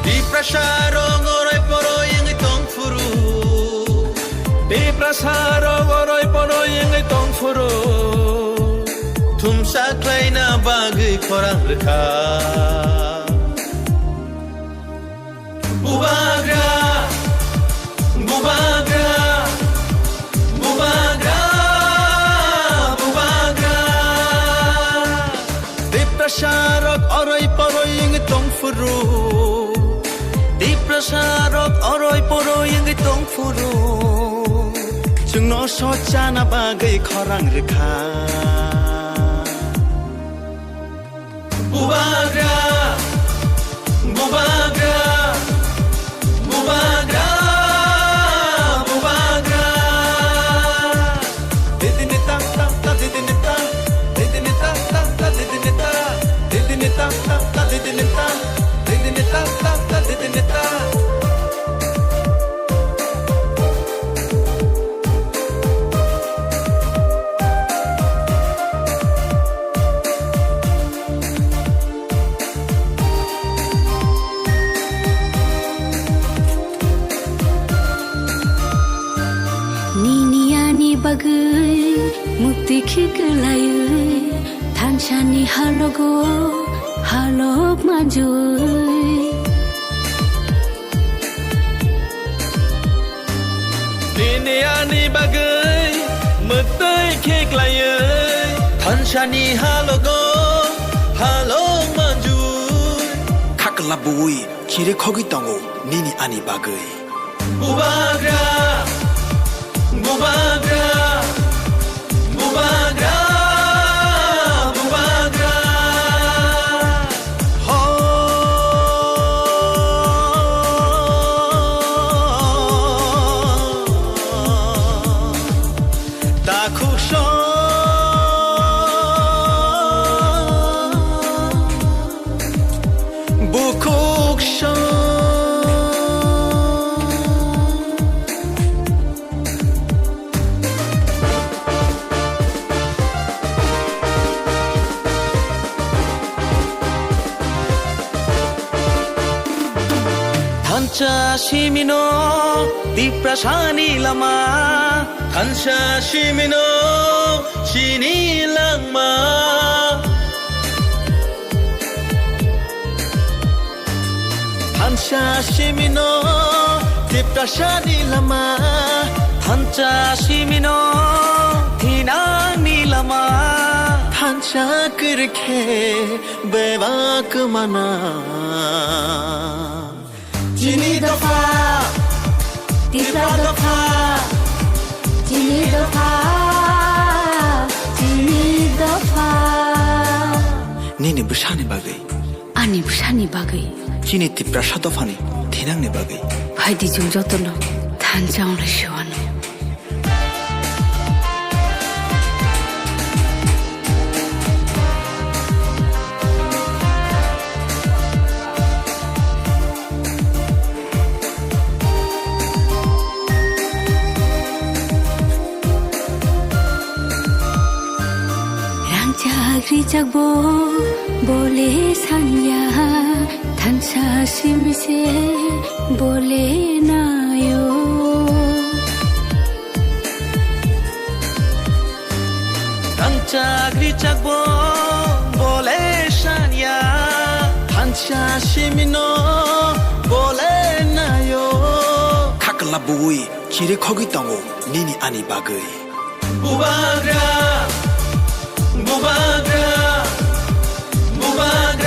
Di prasarong oray poroy ang itong furu. Di prasarong oray poroy ang itong furu. Tumsaklay na bagay korang rekha. Bubagra, bubagra, bubagra, bubagra. Di prasarong oray poroy ang itong furu. Di prasarong oray poroy ang itong furu. Chung no socha na bagay korang rekha. Bubagra, bubagra, bubagra, bubagra. Didinita, ta, ta, didinita, didinita, ta, ta, didinita, didinita, ta, ta, didinita, didinita, ta, ta, didinita. Bagai mukti khiklayai thanchani halogo halok majoi Niniani bagai mukti khiklayai thanchani halogo halok majoi Kakalabui kire khogi tango nini ani bagai Bubagra, bubagra, bubagra, bubagra. Dakusho, bukuksho. Thancha shimino di prasani lama Thancha shimino shini langma Thancha shimino di prasani lama Thancha shimino thinani lama Thancha kirkhe bevak mana Jini dafa, Tisa dafa, Jini dafa, Jini dafa nini bushani bagai Ani bushani bagai chini tipra shadofani thinang ne bagai Haidi jung jotono thanchaung le shuano Chagri chagbo bole sanya thancha simse bole nayo Chagri chagbo bole sanya thancha simino bole nayo Kakalabui kire khogi tango nini ani bagai Bubagra, bubagra, bubagra.